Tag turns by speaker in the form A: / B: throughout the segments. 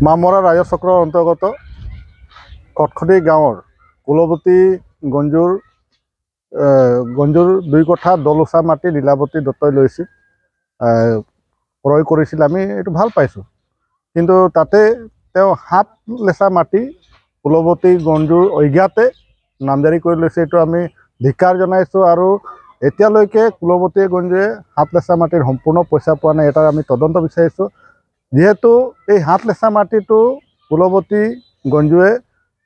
A: মামৰা ৰাজহ চক্ৰৰ অন্তৰ্গত খটখটি গাঁৱৰ কুলৱতী গঞ্জুৰ 2 কঠা দলোচা মাটি লীলাৱতী দত্তই লৈছিল, ক্ৰয় কৰিছিল। আমি এইটো ভাল পাইছোঁ, কিন্তু তাতে তেওঁ 7 লেচা মাটি কুলৱতী গঞ্জুৰ অজ্ঞাতে নামজাৰি কৰি লৈছে। এইটো আমি ধিক্কাৰ জনাইছোঁ। আৰু এতিয়ালৈকে কুলৱতী গঞ্জুৱে 7 লেচা মাটিৰ সম্পূৰ্ণ পইচা পোৱা নাই। এটাৰ আমি তদন্ত বিচাৰিছোঁ। যিহেতু এই 7 লেচা মাটিটো কুলৱতী গঞ্জুৱে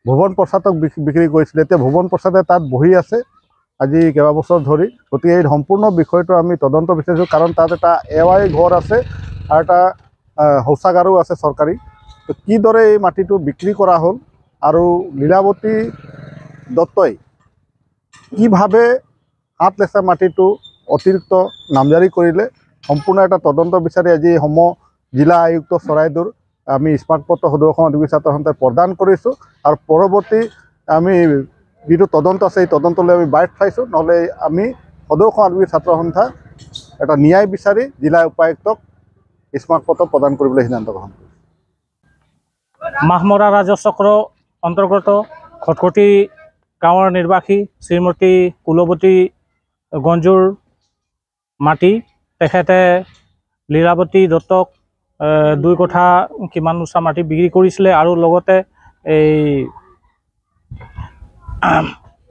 A: ভুৱন প্ৰসাদক বিক্ৰী কৰিছিলে। এতিয়া ভুৱন প্ৰসাদে তাত বহি আছে আজি কেইবাবছৰ ধৰি। গতিকে এই সম্পূৰ্ণ বিষয়টো আমি তদন্ত বিচাৰিছোঁ, কাৰণ তাত এটা এৱাই ঘৰ আছে আৰু এটা শৌচাগাৰো আছে চৰকাৰী। তো কিদৰে এই মাটিটো বিক্ৰী কৰা হ'ল আৰু লীলাৱতী দত্তই কিভাৱে 7 লেচা মাটিটো অতিৰিক্ত নামজাৰি কৰিলে, সম্পূৰ্ণ এটা তদন্ত বিচাৰি আজি জিলা আয়ুক্ত চৰাইদেউৰ আমি স্মাৰকপত্ৰ সদৌ অধিবীজ ছাত্ৰ সন্থাই প্ৰদান কৰিছোঁ। আৰু পৰৱৰ্তী আমি যিটো তদন্ত আছে এই তদন্তলৈ আমি বাট চাইছোঁ। নহ'লে আমি সদৌ অধিবীজ ছাত্ৰ সন্থা এটা ন্যায় বিচাৰি জিলা উপায়ুক্তক স্মাৰকপত্ৰ প্ৰদান কৰিবলৈ সিদ্ধান্ত গ্ৰহণ কৰিছোঁ।
B: মাহমৰা ৰাজহ চক্ৰ অন্তৰ্গত খটখটি গাঁৱৰ নিৰ্বাসী শ্ৰীমতী কুলৱতী গঞ্জুৰ মাটি তেখেতে লীলাৱতী দত্তক 2 কঠা কিমান উচা মাটি বিক্ৰী কৰিছিলে। আৰু লগতে এই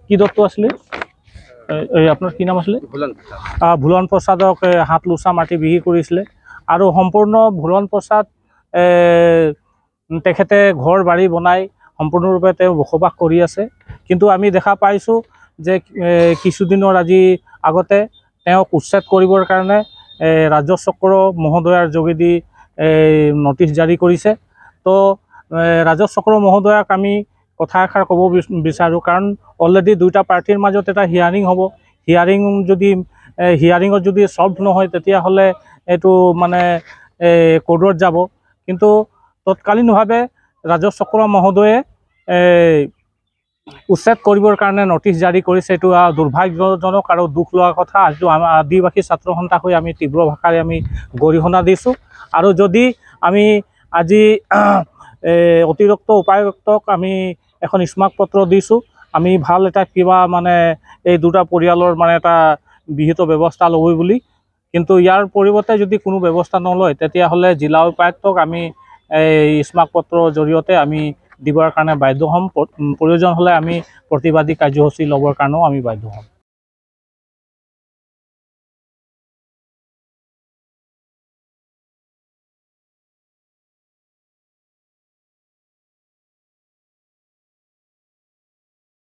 B: কি দত্ত আছিলে, আপোনাৰ কি নাম আছিলে, ভুলন প্ৰসাদক 7 লোচা মাটি বিক্ৰী কৰিছিলে। আৰু সম্পূৰ্ণ ভুলন প্ৰসাদ তেখেতে ঘৰ বাৰী বনাই সম্পূৰ্ণৰূপে তেওঁ বসবাস কৰি আছে। কিন্তু আমি দেখা পাইছোঁ যে কিছুদিনৰ আজি আগতে তেওঁক উচ্ছেদ কৰিবৰ কাৰণে ৰাজহ চক্ৰ মহোদয়াৰ যোগেদি নটিচ জাৰি কৰিছে। তো ৰাজহ চক্ৰ মহোদয়াক আমি কথা এষাৰ ক'ব বিচাৰোঁ, কাৰণ অলৰেডি 2টা পাৰ্টিৰ মাজত এটা হিয়াৰিং হ'ব। হিয়াৰিঙত যদি চল্ভ নহয় তেতিয়াহ'লে এইটো মানে কোৰ্টত যাব। কিন্তু তৎকালীনভাৱে ৰাজহ চক্ৰ মহোদয়ে উচ্ছেদ কৰিবৰ কাৰণে নটিচ জাৰি কৰিছে। এইটো দুৰ্ভাগ্যজনক আৰু দুখ লোৱা কথা। আজি আদিবাসী ছাত্ৰ সন্থা হৈ আমি তীব্ৰ ভাষাৰে আমি গৰিহণা দিছোঁ। আৰু যদি আমি আজি অতিৰিক্ত উপায়ুক্তক আমি এখন স্মাৰকপত্ৰ দিছোঁ, আমি ভাল এটা কিবা মানে এই 2টা পৰিয়ালৰ মানে এটা বিহিত ব্যৱস্থা ল'ব বুলি। কিন্তু ইয়াৰ পৰিৱৰ্তে যদি কোনো ব্যৱস্থা নলয় তেতিয়াহ'লে জিলা উপায়ুক্তক আমি এই স্মাৰকপত্ৰৰ জৰিয়তে আমি দিবৰ কাৰণে বাধ্য হ'ম। প্ৰয়োজন হ'লে আমি প্ৰতিবাদী কাৰ্যসূচী ল'বৰ কাৰণেও আমি বাধ্য হ'ম।